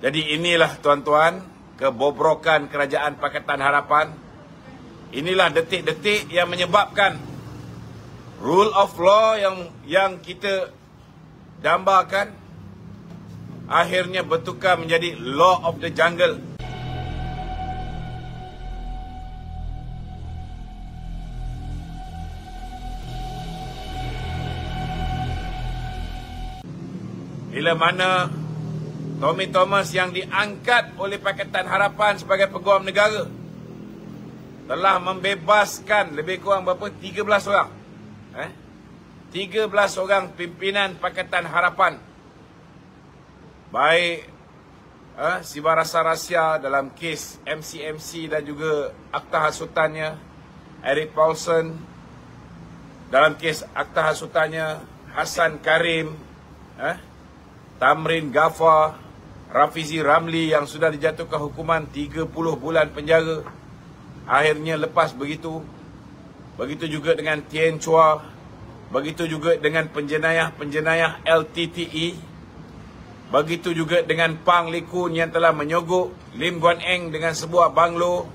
Jadi inilah tuan-tuan kebobrokan Kerajaan Pakatan Harapan. Inilah detik-detik yang menyebabkan rule of law yang kita dambakan akhirnya bertukar menjadi law of the jungle. Bila mana Tommy Thomas yang diangkat oleh Pakatan Harapan sebagai peguam negara telah membebaskan lebih kurang berapa? 13 orang. 13 orang pimpinan Pakatan Harapan. Baik Sibar Rasa Rahsia dalam kes MCMC dan juga akta hasutannya, Eric Paulson dalam kes akta hasutannya, Hassan Karim, Tamrin Ghaffar, Rafizi Ramli yang sudah dijatuhkan hukuman 30 bulan penjara, akhirnya lepas begitu. Begitu juga dengan Tien Chua, begitu juga dengan penjenayah LTTE, begitu juga dengan Pang Likun yang telah menyogok Lim Guan Eng dengan sebuah banglo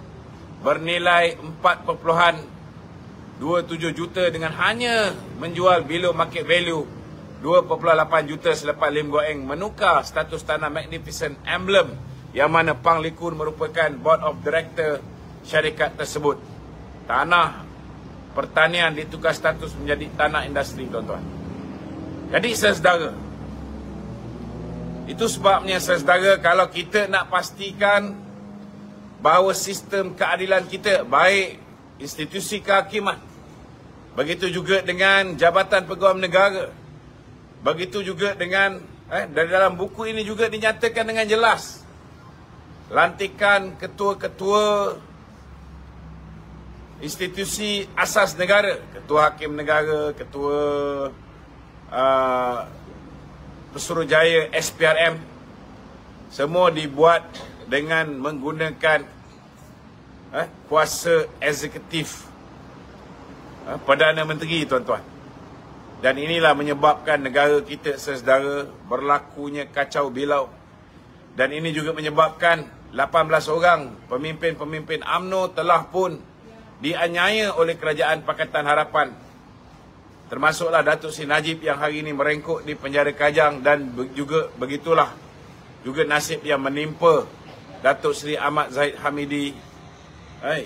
bernilai 4.27 juta dengan hanya menjual below market value 2.8 juta selepas Lim Guan Eng menukar status tanah Magnificent Emblem yang mana Pang Likun merupakan board of director syarikat tersebut. Tanah pertanian ditukar status menjadi tanah industri, tuan-tuan. Jadi saudara, itu sebabnya saudara, kalau kita nak pastikan bahawa sistem keadilan kita, baik institusi kehakiman, begitu juga dengan Jabatan Peguam Negara, begitu juga dengan dari dalam buku ini juga dinyatakan dengan jelas lantikan ketua-ketua institusi asas negara, ketua hakim negara, ketua Pesuruhjaya SPRM, semua dibuat dengan menggunakan kuasa eksekutif Perdana Menteri, tuan-tuan. Dan inilah menyebabkan negara kita saudara berlakunya kacau bilau. Dan ini juga menyebabkan 18 orang pemimpin-pemimpin UMNO telah pun dianiaya oleh Kerajaan Pakatan Harapan. Termasuklah Datuk Seri Najib yang hari ini merengkuk di penjara Kajang, dan juga begitulah juga nasib yang menimpa Datuk Seri Ahmad Zahid Hamidi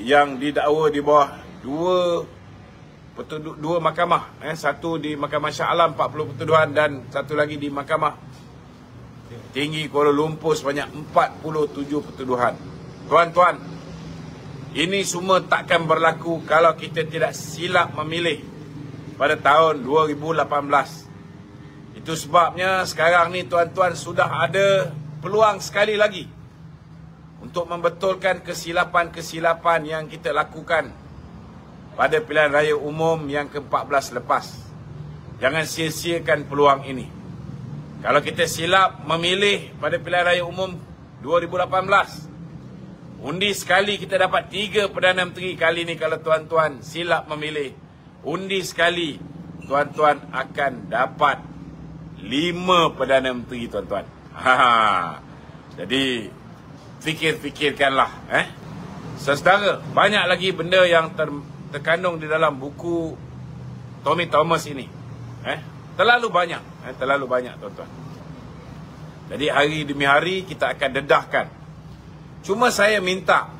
yang didakwa di bawah dua mahkamah, satu di Mahkamah Shah Alam 40 pertuduhan dan satu lagi di Mahkamah Tinggi Kuala Lumpur sebanyak 47 pertuduhan. Tuan-tuan, ini semua takkan berlaku kalau kita tidak silap memilih pada tahun 2018. Itu sebabnya sekarang ni tuan-tuan sudah ada peluang sekali lagi untuk membetulkan kesilapan-kesilapan yang kita lakukan pada pilihan raya umum yang ke-14 lepas. Jangan sia-siakan peluang ini. Kalau kita silap memilih pada pilihan raya umum 2018, undi sekali kita dapat 3 Perdana Menteri. Kali ini kalau tuan-tuan silap memilih, undi sekali tuan-tuan akan dapat 5 Perdana Menteri, tuan-tuan. Jadi fikir-fikirkanlah. Saudara, banyak lagi benda yang terkandung di dalam buku Tommy Thomas ini. Terlalu banyak, tuan-tuan. Jadi hari demi hari kita akan dedahkan. Cuma saya minta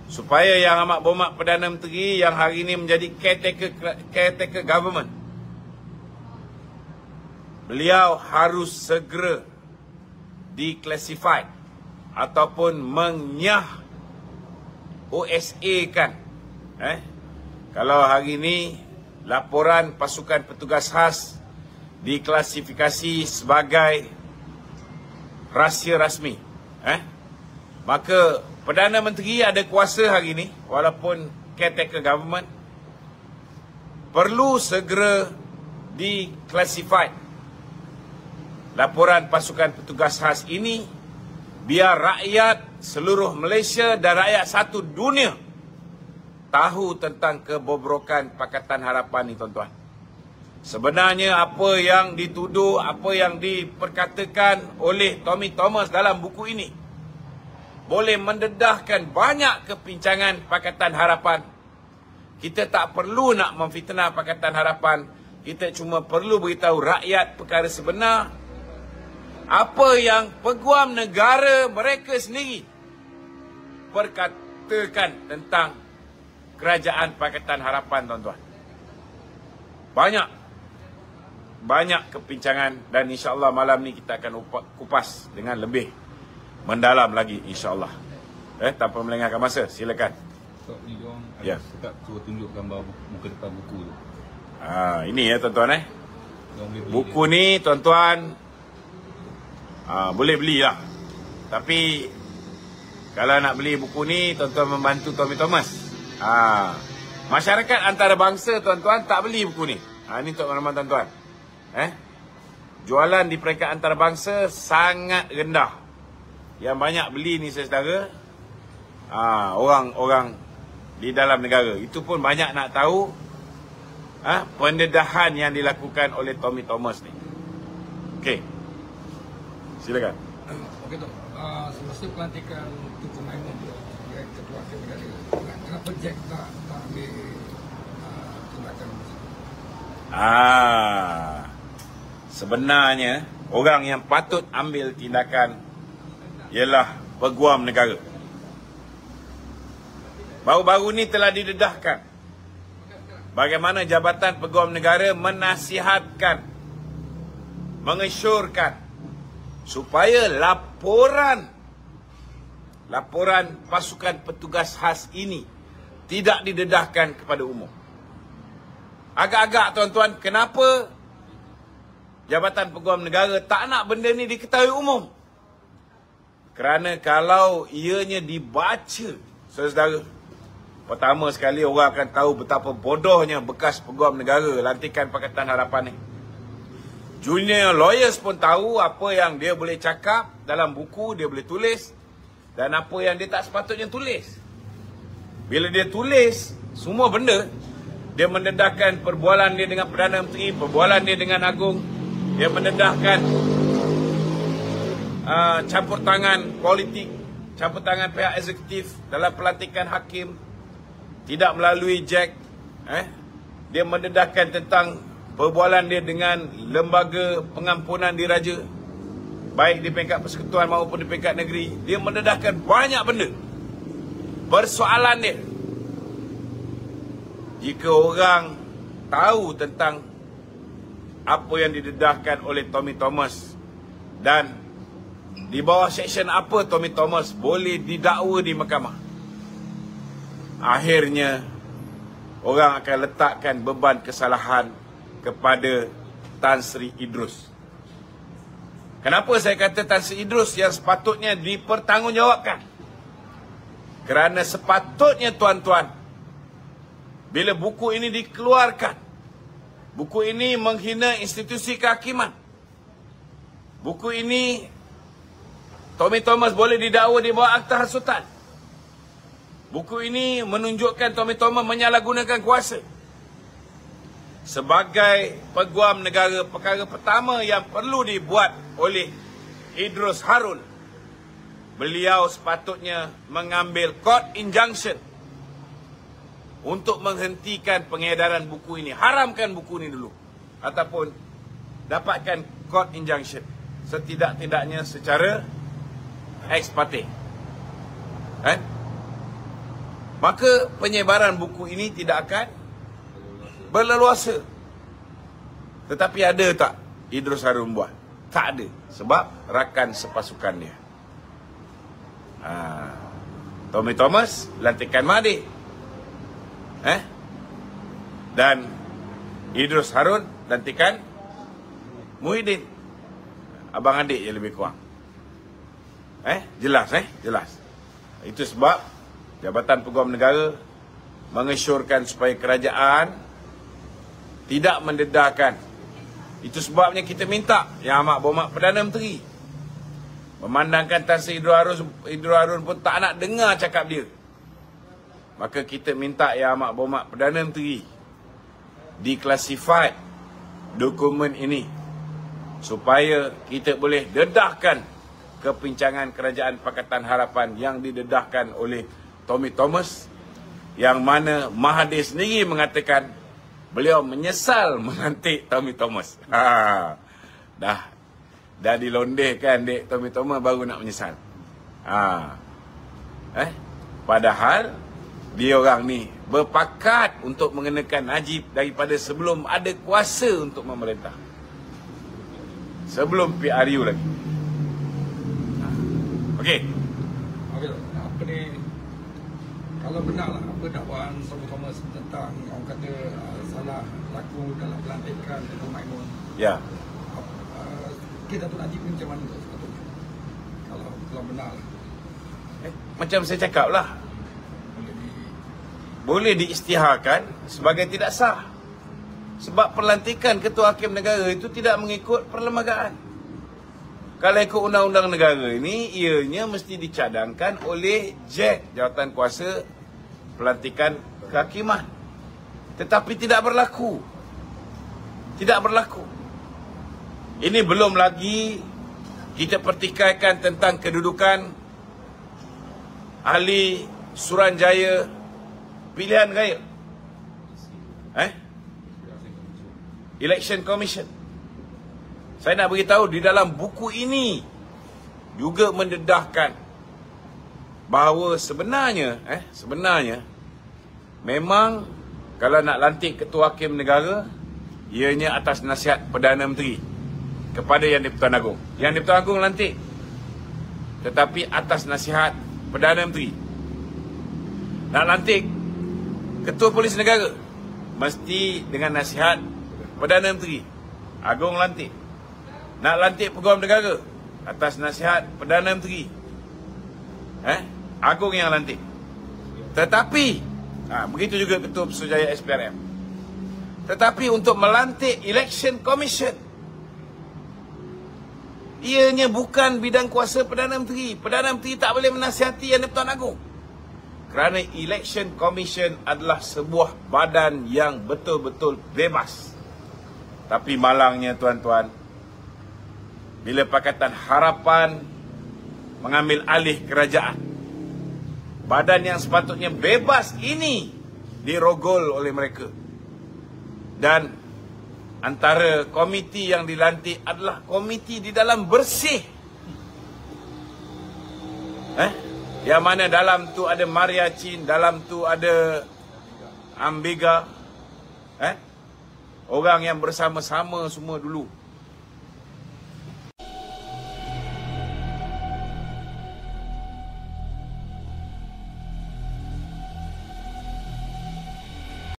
supaya Yang Amat Berhormat Perdana Menteri yang hari ini menjadi caretaker government, beliau harus segera declassified ataupun mengyah OSA kan. Kalau hari ini laporan pasukan petugas khas diklasifikasi sebagai rahsia rasmi, maka Perdana Menteri ada kuasa hari ini, walaupun caretaker government, perlu segera declassified laporan pasukan petugas khas ini, biar rakyat seluruh Malaysia dan rakyat satu dunia tahu tentang kebobrokan Pakatan Harapan ni, tuan-tuan. Sebenarnya apa yang dituduh, apa yang diperkatakan oleh Tommy Thomas dalam buku ini boleh mendedahkan banyak kepincangan Pakatan Harapan. Kita tak perlu nak memfitnah Pakatan Harapan. Kita cuma perlu beritahu rakyat perkara sebenar. Apa yang peguam negara mereka sendiri perkatakan tentang kerajaan Pakatan Harapan, tuan-tuan. Banyak kepincangan dan insya-Allah malam ni kita akan kupas dengan lebih mendalam lagi insya-Allah. Tanpa melengahkan masa, silakan. Stop ni diorang Ya. tetap suruh tunjuk gambar muka depan buku tu. Ini ya tuan-tuan Diorang boleh beli buku ni tuan-tuan boleh belilah. Tapi kalau nak beli buku ni tuan-tuan membantu Tommy Thomas. Masyarakat antarabangsa tuan-tuan tak beli buku ni. Ini untuk makluman tuan-tuan. Jualan di peringkat antarabangsa sangat rendah. Yang banyak beli ni saudara, orang-orang di dalam negara. Itu pun banyak nak tahu pendedahan yang dilakukan oleh Tommy Thomas ni. Okey. Silakan. Okey tu. Semasa pelantikan Tunku Maimon sebagai Ketua Negara, kenapa Jack tak ambil tindakan? Sebenarnya orang yang patut ambil tindakan ialah peguam negara. Baru-baru ni telah didedahkan bagaimana Jabatan Peguam Negara menasihatkan, mengesyorkan supaya laporan pasukan petugas khas ini tidak didedahkan kepada umum. Agak-agak tuan-tuan, kenapa Jabatan Peguam Negara tak nak benda ni diketahui umum? Kerana kalau ianya dibaca, saudara, pertama sekali orang akan tahu betapa bodohnya bekas Peguam Negara lantikan Pakatan Harapan ni. Junior lawyers pun tahu apa yang dia boleh cakap dalam buku, dia boleh tulis, dan apa yang dia tak sepatutnya tulis. Bila dia tulis semua benda, dia mendedahkan perbualan dia dengan Perdana Menteri, perbualan dia dengan Agung. Dia mendedahkan campur tangan politik, campur tangan pihak eksekutif dalam pelantikan hakim tidak melalui Jack. Dia mendedahkan tentang perbualan dia dengan lembaga pengampunan diraja, baik di peringkat persekutuan maupun di peringkat negeri. Dia mendedahkan banyak benda. Persoalan dia, jika orang tahu tentang apa yang didedahkan oleh Tommy Thomas dan di bawah seksyen apa Tommy Thomas boleh didakwa di mahkamah, akhirnya orang akan letakkan beban kesalahan kepada Tan Sri Idrus. Kenapa saya kata Tan Sri Idrus yang sepatutnya dipertanggungjawabkan? Kerana sepatutnya tuan-tuan, bila buku ini dikeluarkan, buku ini menghina institusi kehakiman, buku ini Tommy Thomas boleh didakwa di bawah akta hasutan, buku ini menunjukkan Tommy Thomas menyalahgunakan kuasa. Sebagai peguam negara, perkara pertama yang perlu dibuat oleh Idrus Harun, beliau sepatutnya mengambil court injunction untuk menghentikan pengedaran buku ini. Haramkan buku ini dulu, ataupun dapatkan court injunction setidak-tidaknya secara ex parte. Maka penyebaran buku ini tidak akan berleluasa. Tetapi ada tak Idrus Harun buat? Tak ada. Sebab rakan sepasukan dia, Tommy Thomas lantikan Mahathir, dan Idrus Harun lantikan Muhyiddin. Abang adik je lebih kurang. Jelas. Itu sebab Jabatan Peguam Negara mengesyorkan supaya kerajaan tidak mendedahkan. Itu sebabnya kita minta Yang Amat Berhormat Perdana Menteri memandangkan Tan Sri Idrus Harun pun tak nak dengar cakap dia. Maka kita minta Yang Amat Berhormat Perdana Menteri declassified dokumen ini supaya kita boleh dedahkan kepincangan Kerajaan Pakatan Harapan yang didedahkan oleh Tommy Thomas, yang mana Mahathir sendiri mengatakan beliau menyesal melantik Tommy Thomas. Dah dilondehkan dek Tommy Thomas baru nak menyesal. Padahal dia orang ni berpakat untuk mengenakan Najib daripada sebelum ada kuasa untuk memerintah. Sebelum PRU lagi. Okey. Apa ni, kalau benar lah apa dakwaan Tommy Thomas tentang orang kata salah laku dalam pelantikan Datuk Maimun. Ya. Kita tu Najib ni macam mana tu sepatutnya? Kalau benar lah. Macam saya cakap lah, boleh diisytiharkan sebagai tidak sah. Sebab pelantikan Ketua Hakim Negara itu tidak mengikut perlembagaan. Kalau ikut undang-undang negara ini, ianya mesti dicadangkan oleh JEK, Jawatan Kuasa Pelantikan Kehakiman. Tetapi tidak berlaku. Tidak berlaku. Ini belum lagi kita pertikaikan tentang kedudukan ahli Suruhanjaya Pilihan Raya, Election Commission. Saya nak beritahu di dalam buku ini juga mendedahkan bahawa sebenarnya memang kalau nak lantik Ketua Hakim Negara, ianya atas nasihat Perdana Menteri kepada Yang di-Pertuan Agong. Yang di-Pertuan Agong lantik, tetapi atas nasihat Perdana Menteri. Nak lantik Ketua Polis Negara, mesti dengan nasihat Perdana Menteri. Agong lantik. Nak lantik Peguam Negara, atas nasihat Perdana Menteri. Agong yang lantik. Tetapi begitu juga Ketua Pesuruhjaya SPRM. Tetapi untuk melantik Election Commission, ianya bukan bidang kuasa Perdana Menteri. Perdana Menteri tak boleh menasihati Yang di-Pertuan Agong. Kerana Election Commission adalah sebuah badan yang betul-betul bebas. Tapi malangnya tuan-tuan, bila Pakatan Harapan mengambil alih kerajaan, badan yang sepatutnya bebas ini dirogol oleh mereka. Dan antara komiti yang dilantik adalah komiti di dalam bersih. Yang mana dalam tu ada Maria Chin, dalam tu ada Ambiga. Orang yang bersama-sama semua dulu